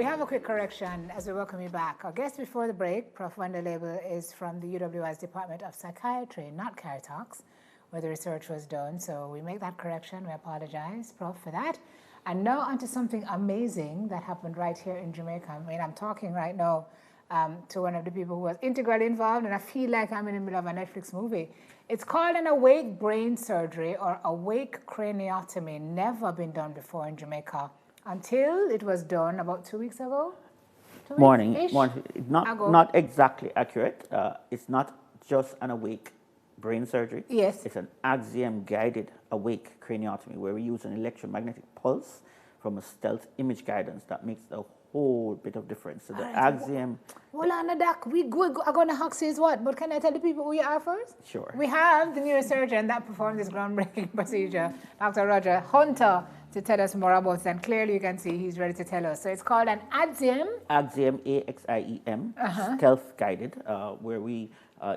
We have a quick correction as we welcome you back. Our guest before the break, Prof. Wendell Label, is from the UWI's Department of Psychiatry, not Caritox, where the research was done. So we make that correction. We apologize, Prof, for that. And now onto something amazing that happened right here in Jamaica. I mean, I'm talking right now to one of the people who was integrally involved, and I feel like I'm in the middle of a Netflix movie. It's called an awake brain surgery or awake craniotomy. Never been done before in Jamaica until it was done about 2 weeks ago. Morning. Not exactly accurate. It's not just an awake brain surgery. Yes. It's an axiom-guided awake craniotomy where we use an electromagnetic pulse from a stealth image guidance that makes a whole bit of difference. So the axiom... Well, on the doc, I'm going to ask you what, but can I tell the people who you are first? Sure. We have the neurosurgeon that performed this groundbreaking procedure, Dr. Roger Hunter, to tell us more about it. And clearly you can see he's ready to tell us. So it's called an axiom. Axiom, A-X-I-E-M, stealth guided, where we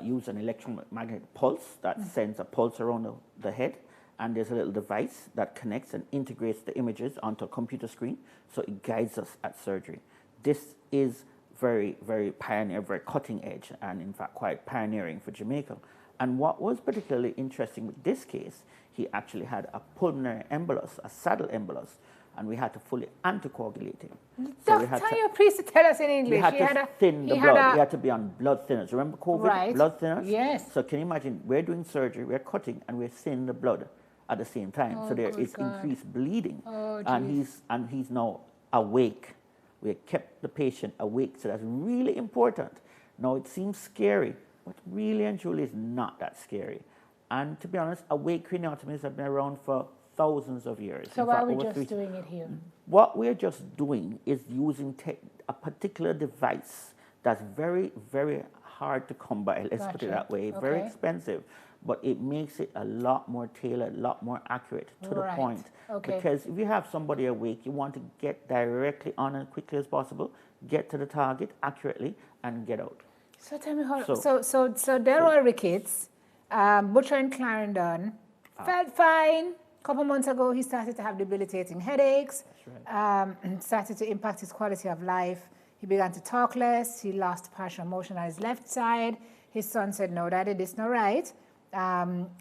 use an electromagnetic pulse that sends a pulse around the head. And there's a little device that connects and integrates the images onto a computer screen, so it guides us at surgery. This is very, very pioneer, very cutting edge, and in fact quite pioneering for Jamaica. And what was particularly interesting with this case, he actually had a pulmonary embolus, a saddle embolus, and we had to fully anticoagulate him. So we had please tell us in English. We had to thin the blood. He had to be on blood thinners. Remember COVID? Right. Blood thinners? Yes. So can you imagine, we're doing surgery, we're cutting, and we're thinning the blood at the same time. So there is increased bleeding. And he's now awake. We kept the patient awake, so that's really important. Now it seems scary, but really and truly is not that scary. And to be honest, awake craniotomies have been around for thousands of years. So why are we just doing it here? What we're just doing is using a particular device that's very, very hard to come by, let's put it that way, very expensive, but it makes it a lot more tailored, a lot more accurate to the point. Because if you have somebody awake, you want to get directly on as quickly as possible, get to the target accurately, and get out. So tell me how, so Delroy Ricketts, Butcher in Clarendon, felt fine. A couple months ago, he started to have debilitating headaches, started to impact his quality of life. He began to talk less. He lost partial motion on his left side. His son said, no, Daddy, this is not right.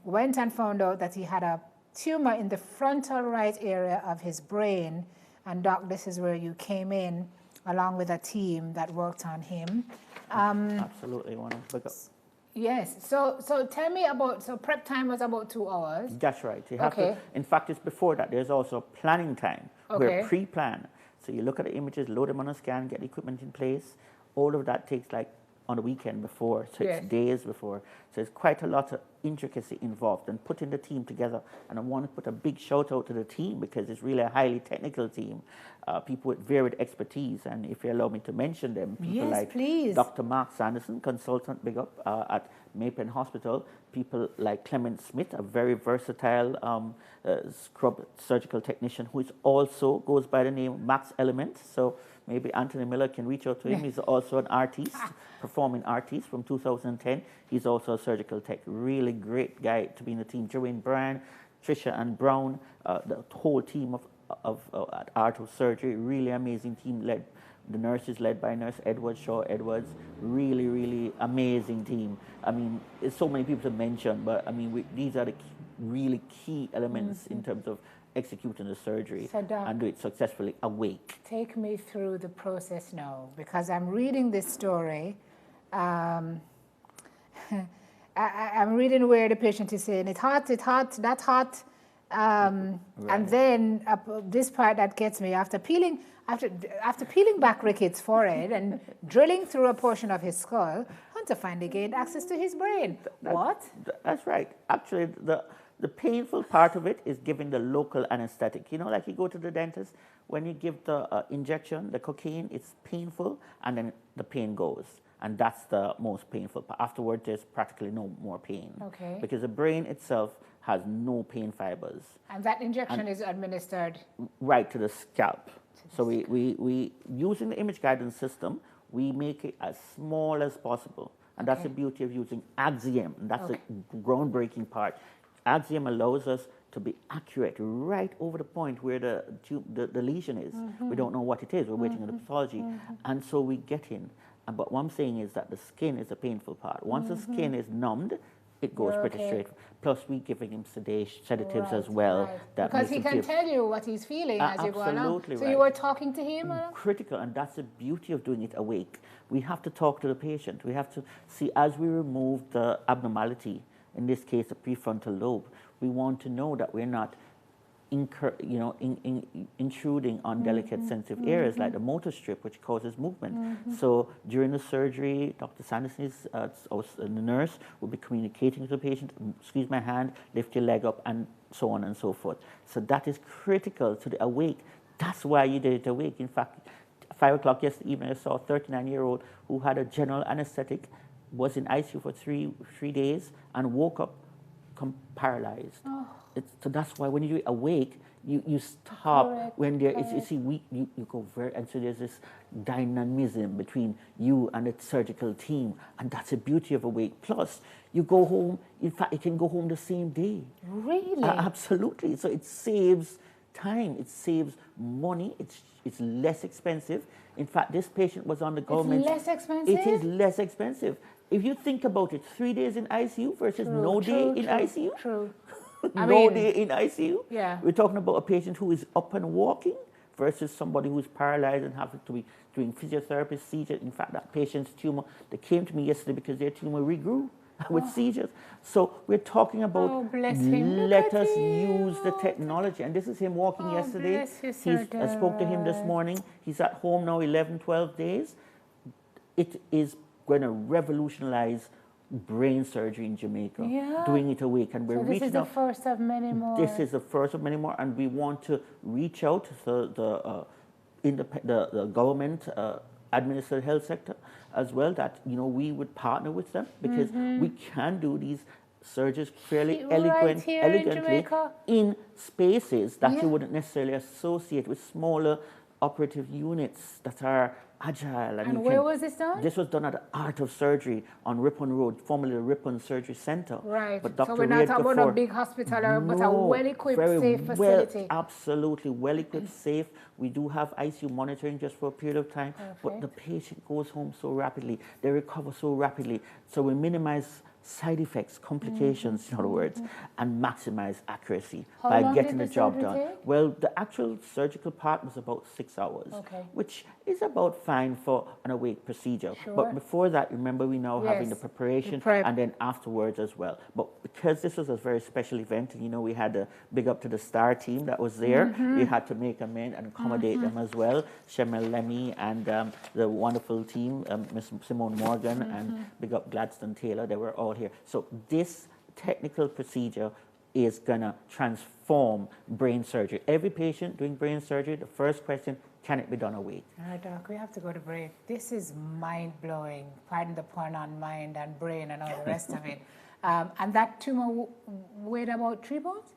Went and found out that he had a tumor in the frontal right area of his brain. And Doc, this is where you came in, along with a team that worked on him. Absolutely, one of the Yes. So tell me about, so prep time was about 2 hours. That's right. You have to, in fact, it's before that. There's also planning time. We're pre-planned. So you look at the images, load them on a scan, get the equipment in place. All of that takes like on the weekend before, so it's days before. So there's quite a lot of intricacy involved in putting the team together. And I want to put a big shout out to the team because it's really a highly technical team, people with varied expertise. And if you allow me to mention them, people like Dr. Mark Sanderson, consultant, big up, at Maypen Hospital, people like Clement Smith, a very versatile scrub surgical technician who is also goes by the name Max Element. So maybe Anthony Miller can reach out to him. He's also an artist, performing artist from 2010. He's also a surgical tech. Really great guy to be in the team. Joanne Bryan, Trisha and Brown, the whole team of at Art of Surgery. Really amazing team led. The nurses led by Nurse Edwards, Shaw Edwards. Really, really amazing team. I mean, there's so many people to mention, but I mean, these are the really key elements in terms of executing the surgery and do it successfully awake. Take me through the process now, because I'm reading this story. I'm reading where the patient is saying, it's hot, that's hot. And then this part that gets me, after peeling back Ricketts' forehead and drilling through a portion of his skull, Hunter finally gained access to his brain. That's right. Actually, the painful part of it is giving the local anesthetic. You know, like you go to the dentist, when you give the injection, the cocaine, it's painful, and then the pain goes. And that's the most painful part. Afterwards, there's practically no more pain. Because the brain itself has no pain fibers. And that injection is administered? Right to the scalp. So we using the image guidance system, we make it as small as possible. And that's the beauty of using Axiom. And that's the groundbreaking part. Axiom allows us to be accurate right over the point where the lesion is. We don't know what it is. We're waiting on the pathology. And so we get in. But what I'm saying is that the skin is the painful part. Once the skin is numbed, it goes pretty straight. Plus, we're giving him sedatives as well. That because he can tell you what he's feeling as you go along. Absolutely So you were talking to him? Critical, and that's the beauty of doing it awake. We have to talk to the patient. We have to see, as we remove the abnormality, in this case, the prefrontal lobe, we want to know that we're not intruding on delicate sensitive areas like the motor strip, which causes movement. So during the surgery, Dr. Sanderson, the nurse, will be communicating with the patient, squeeze my hand, lift your leg up, and so on and so forth. So that is critical to the awake. That's why you did it awake. In fact, 5 o'clock yesterday evening, I saw a 39-year-old who had a general anesthetic, was in ICU for three days, and woke up paralyzed. So that's why when you're awake, you stop when there is, you see, you go very, and so there's this dynamism between you and the surgical team, and that's the beauty of awake. Plus, you go home, in fact, you can go home the same day. Really? Absolutely. So it saves time, it saves money, it's less expensive. In fact, this patient was on the government. It's less expensive? It is less expensive. If you think about it, 3 days in ICU versus no day in ICU. True. No day in ICU. Yeah. We're talking about a patient who is up and walking versus somebody who's paralyzed and having to be doing physiotherapy, seizures. In fact, that patient's tumor, they came to me yesterday because their tumor regrew with seizures. So we're talking about let us use the technology. And this is him walking yesterday. I spoke to him this morning. He's at home now 11, 12 days. It is going to revolutionize brain surgery in Jamaica, doing it awake, and we're reaching out. This is the first of many more. This is the first of many more, and we want to reach out to the government administered health sector as well. That we would partner with them because we can do these surgeries fairly elegantly in spaces that you wouldn't necessarily associate with smaller operative units that are agile. And where was this done? This was done at the Art of Surgery on Ripon Road, formerly the Ripon Surgery Center. Right. But Dr. So we're not talking about a big hospital, but a well-equipped, safe facility. Absolutely well-equipped, safe. We do have ICU monitoring just for a period of time, but the patient goes home so rapidly. They recover so rapidly. So we minimize side effects, complications, in other words, and maximize accuracy by getting the job done. Well, the actual surgical part was about 6 hours, which is about fine for an awake procedure. But before that, remember, we now having the preparation and then afterwards as well. But because this was a very special event, and we had a big up to the star team that was there, we had to make amends and accommodate them as well. Shemel Lemmy and the wonderful team, Miss Simone Morgan and big up Gladstone Taylor, they were all here. So this technical procedure is going to transform brain surgery. Every patient doing brain surgery, the first question, can it be done awake? All right, Doc, we have to go to break. This is mind-blowing. Pardon the pun on mind and brain and all the rest of it. And that tumor weighed about 3 pounds?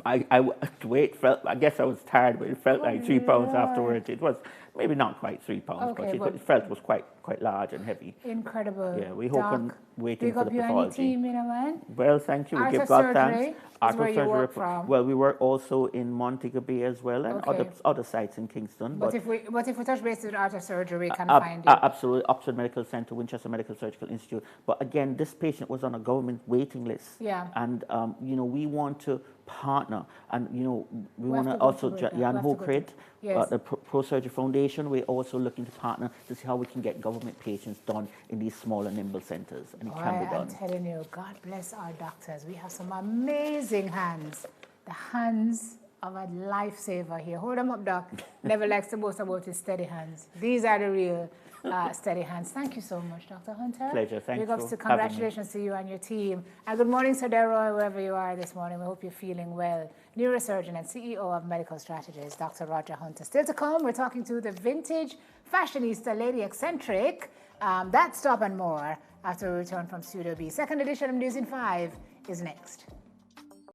I guess I was tired, but it felt like 3 pounds afterwards. It was maybe not quite 3 pounds, but it felt it was quite large and heavy. Incredible. Yeah, we hope and waiting for the pathology. Big up you and your team, man. Well, thank you. We give God thanks. Art of Surgery. Well, we work also in Montego Bay as well, and other sites in Kingston. But if we touch base with Art of Surgery, we can find you. Absolutely, Oxford Medical Center, Winchester Medical Surgical Institute. But again, this patient was on a government waiting list. Yeah. And we want to partner, and we want to also Jan Hokrit, the Pro Surgery Foundation. We're also looking to partner to see how we can get government patients done in these smaller, nimble centers, and it can be done. I'm telling you, God bless our doctors. We have some amazing hands. The hands of a lifesaver here. Hold them up, Doc. Never likes to boast about his steady hands. These are the real steady hands. Thank you so much, Dr. Hunter. Pleasure. Thank you. Congratulations to you and your team. And good morning, Sir Delroy, wherever you are this morning. We hope you're feeling well. Neurosurgeon and CEO of Medical Strategies, Dr. Roger Hunter. Still to come, we're talking to the vintage fashionista, Lady Eccentric. That, stop and more after we return from Studio B. Second edition of News in 5 is next.